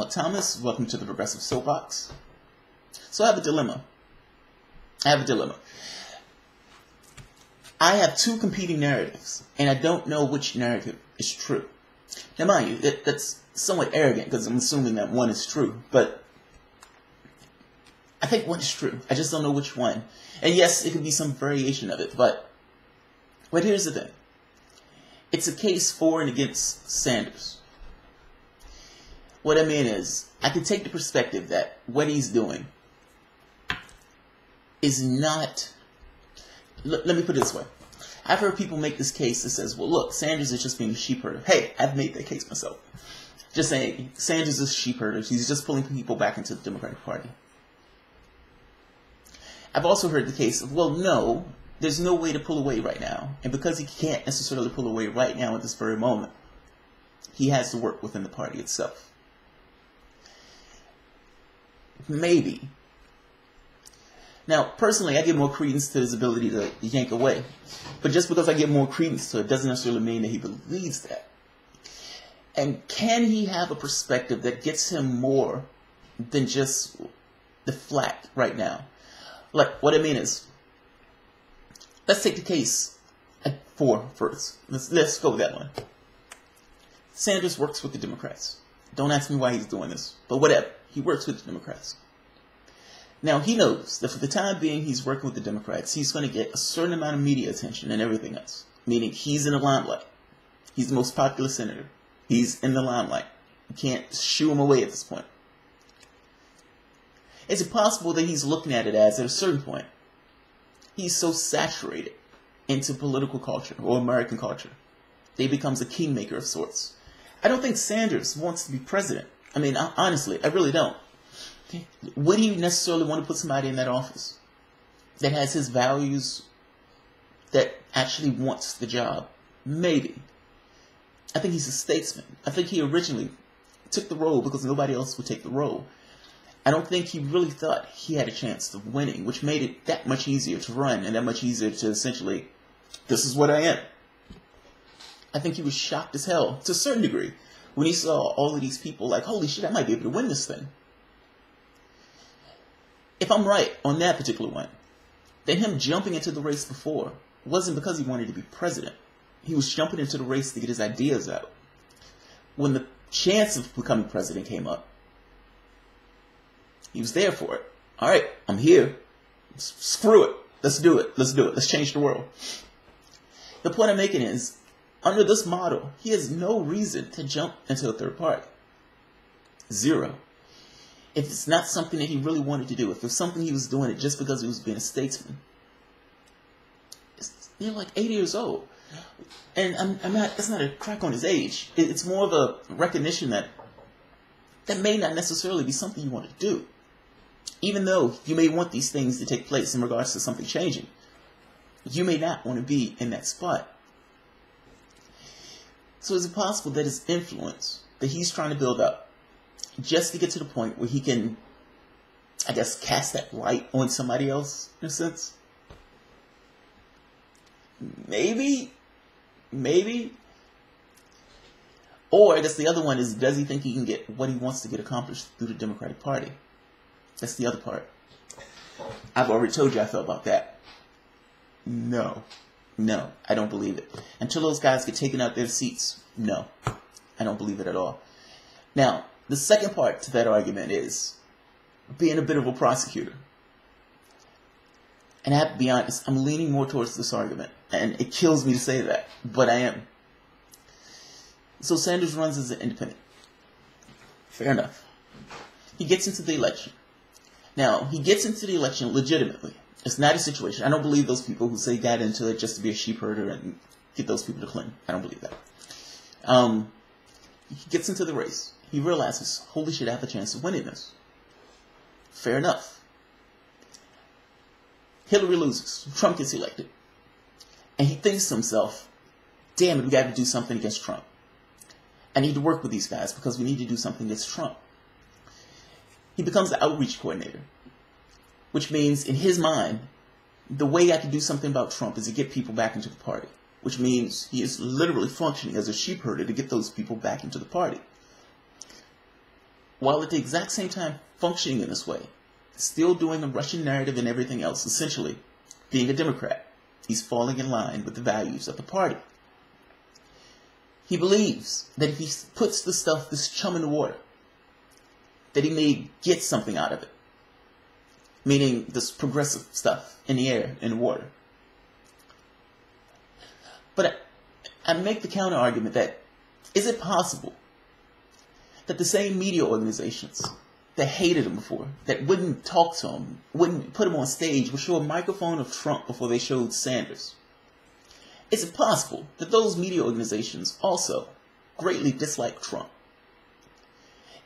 Thomas. Welcome to the Progressive Soapbox. So I have a dilemma. I have two competing narratives, and I don't know which narrative is true. Now, mind you, that's somewhat arrogant because I'm assuming that one is true, but I think one is true. I just don't know which one. And yes, it could be some variation of it, but here's the thing. It's a case for and against Sanders. What I mean is, I can take the perspective that what he's doing is not... Let me put it this way. I've heard people make this case that says, well, look, Sanders is just being a sheep herder. Hey, I've made that case myself. Just saying, Sanders is a sheep herder. He's just pulling people back into the Democratic Party. I've also heard the case of, well, no, there's no way to pull away right now. And because he can't necessarily pull away right now at this very moment, he has to work within the party itself. Maybe. Now, personally, I give more credence to his ability to yank away. But just because I give more credence to it doesn't necessarily mean that he believes that. And can he have a perspective that gets him more than just the flack right now? Like, what I mean is, let's take the case at 4 first. Let's go with that one. Sanders works with the Democrats. Don't ask me why he's doing this, but whatever. He works with the Democrats. Now, he knows that for the time being he's working with the Democrats, he's going to get a certain amount of media attention and everything else. Meaning, he's in the limelight. He's the most popular senator. He's in the limelight. You can't shoo him away at this point. Is it possible that he's looking at it as, at a certain point, he's so saturated into political culture or American culture that he becomes a kingmaker of sorts? I don't think Sanders wants to be president. I mean, honestly, I really don't. Would he necessarily want to put somebody in that office that has his values, that actually wants the job? Maybe. I think he's a statesman. I think he originally took the role because nobody else would take the role. I don't think he really thought he had a chance of winning, which made it that much easier to run and that much easier to essentially, this is what I am. I think he was shocked as hell, to a certain degree, when he saw all of these people like, holy shit, I might be able to win this thing. If I'm right on that particular one, then him jumping into the race before wasn't because he wanted to be president. He was jumping into the race to get his ideas out. When the chance of becoming president came up, he was there for it. All right, I'm here. Screw it. Let's do it. Let's do it. Let's change the world. The point I'm making is, under this model, he has no reason to jump into a third party. Zero. If it's not something that he really wanted to do, if it's something he was doing it just because he was being a statesman, you're like 80 years old. And I'm not, it's not a crack on his age. It's more of a recognition that that may not necessarily be something you want to do. Even though you may want these things to take place in regards to something changing, you may not want to be in that spot. So is it possible that his influence that he's trying to build up, just to get to the point where he can, I guess, cast that light on somebody else, in a sense? Maybe. Or I guess the other one is, does he think he can get what he wants to get accomplished through the Democratic Party? That's the other part. I've already told you I felt about that. No, I don't believe it. Until those guys get taken out their seats, no, I don't believe it at all. Now, the second part to that argument is being a bit of a prosecutor. And I have to be honest, I'm leaning more towards this argument. And it kills me to say that, but I am. So Sanders runs as an independent. Fair enough. He gets into the election. Now, he gets into the election legitimately. It's not a situation. I don't believe those people who say he got into it just to be a sheep herder and get those people to Clinton. I don't believe that. He gets into the race. He realizes, holy shit, I have a chance of winning this. Fair enough. Hillary loses. Trump gets elected. And he thinks to himself, damn it, we got to do something against Trump. I need to work with these guys because we need to do something against Trump. He becomes the outreach coordinator, which means in his mind, the way I can do something about Trump is to get people back into the party, which means he is literally functioning as a sheep herder to get those people back into the party. while at the exact same time functioning in this way, still doing a Russian narrative and everything else, essentially being a Democrat. He's falling in line with the values of the party. He believes that if he puts this chum in the water, that he may get something out of it. Meaning this progressive stuff in the air, in the water. But I make the counter argument that, is it possible that the same media organizations that hated him before, that wouldn't talk to him, wouldn't put him on stage, would show a microphone of Trump before they showed Sanders? Is it possible that those media organizations also greatly dislike Trump,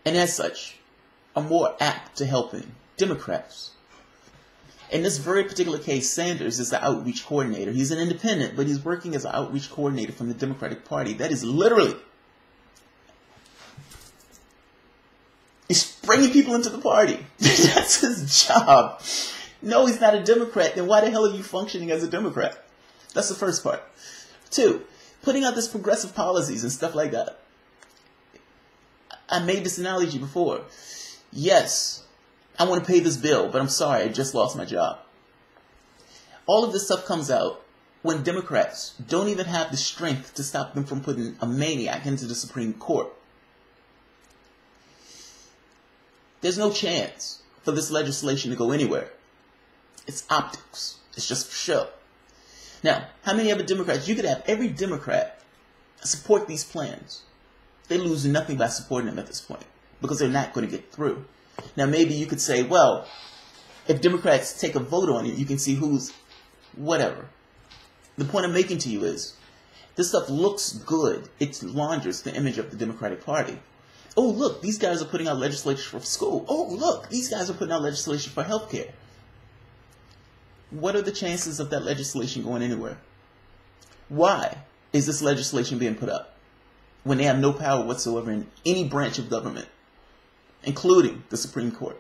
and as such are more apt to helping Democrats? In this very particular case, Sanders is the outreach coordinator. He's an independent, but he's working as an outreach coordinator from the Democratic Party. That is literally, he's bringing people into the party. That's his job. No, he's not a Democrat. Then why the hell are you functioning as a Democrat? That's the first part. 2, putting out this progressive policies and stuff like that. I made this analogy before. Yes, I want to pay this bill, but I'm sorry, I just lost my job. All of this stuff comes out when Democrats don't even have the strength to stop them from putting a maniac into the Supreme Court. There's no chance for this legislation to go anywhere. It's optics. It's just for show. Now, how many other Democrats? You could have every Democrat support these plans. They lose nothing by supporting them at this point because they're not going to get through. Now, maybe you could say, well, if Democrats take a vote on it, you can see who's whatever. The point I'm making to you is, this stuff looks good. It launders the image of the Democratic Party. Oh, look, these guys are putting out legislation for school. Oh, look, these guys are putting out legislation for healthcare. What are the chances of that legislation going anywhere? Why is this legislation being put up when they have no power whatsoever in any branch of government, including the Supreme Court?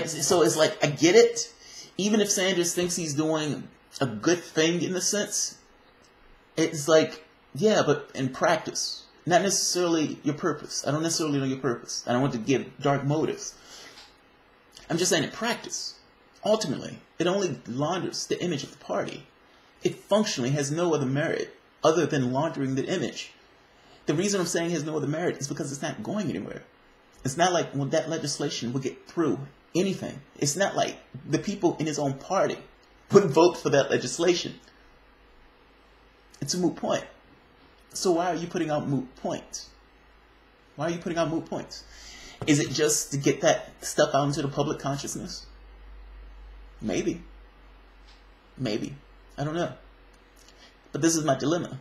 So it's like, I get it. Even if Sanders thinks he's doing a good thing in a sense, it's like, yeah, but in practice, not necessarily your purpose. I don't necessarily know your purpose. I don't want to give dark motives. I'm just saying in practice, ultimately, it only launders the image of the party. It functionally has no other merit other than laundering the image. The reason I'm saying it has no other merit is because it's not going anywhere. It's not like when that legislation will get through anything. It's not like the people in his own party would vote for that legislation. It's a moot point. So why are you putting out moot points? Why are you putting out moot points? Is it just to get that stuff out into the public consciousness? Maybe. Maybe. I don't know. But this is my dilemma.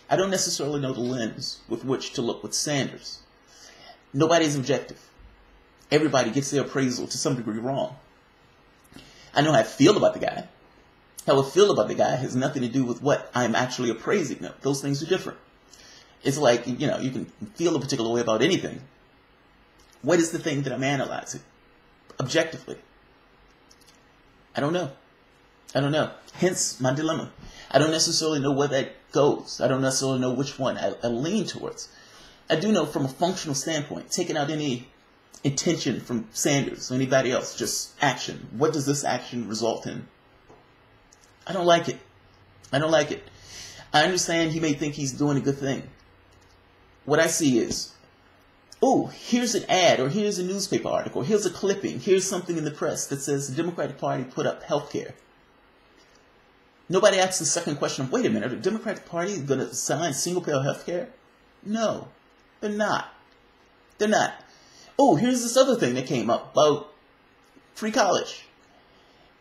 I don't necessarily know the lens with which to look with Sanders. Nobody's objective. Everybody gets their appraisal to some degree wrong. I know how I feel about the guy. How I feel about the guy has nothing to do with what I'm actually appraising them. Those things are different. It's like, you can feel a particular way about anything. What is the thing that I'm analyzing? Objectively. I don't know. I don't know. Hence my dilemma. I don't necessarily know where that goes. I don't necessarily know which one I lean towards. I do know from a functional standpoint, taking out any intention from Sanders or anybody else, just action. What does this action result in? I don't like it. I don't like it. I understand he may think he's doing a good thing. What I see is, oh, here's an ad, or here's a newspaper article, here's a clipping, here's something in the press that says the Democratic Party put up health care. Nobody asks the second question of, wait a minute, are the Democratic Party going to sign single-payer health care? No, they're not. They're not. Oh, here's this other thing that came up about free college.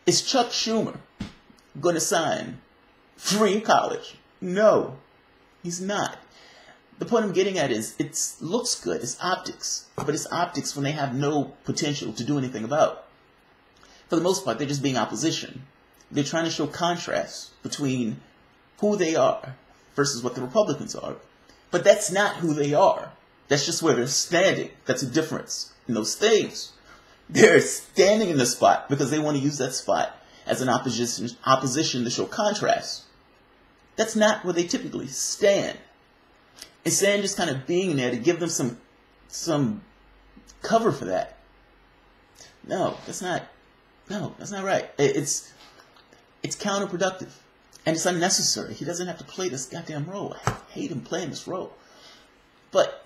Is Chuck Schumer going to sign free college? No, he's not. The point I'm getting at is, it looks good, it's optics, but it's optics when they have no potential to do anything about. For the most part, they're just being opposition. They're trying to show contrast between who they are versus what the Republicans are. But that's not who they are. That's just where they're standing. That's a difference in those things. They're standing in the spot because they want to use that spot as an opposition to show contrast. That's not where they typically stand. And Sanders kind of being there to give them some cover for that. No, that's not right. It's counterproductive. And it's unnecessary. He doesn't have to play this goddamn role. I hate him playing this role. But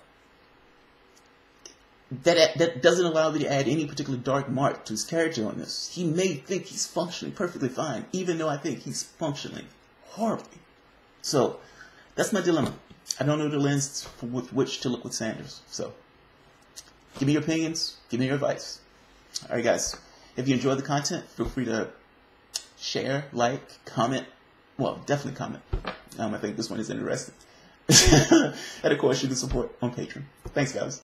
that doesn't allow me to add any particular dark mark to his character on this. He may think he's functioning perfectly fine, even though I think he's functioning horribly. So, that's my dilemma. I don't know the lens with which to look with Sanders. So, give me your opinions. Give me your advice. Alright guys, if you enjoyed the content, feel free to share, like, comment. Well, definitely comment. I think this one is interesting. And of course, you can support on Patreon. Thanks guys.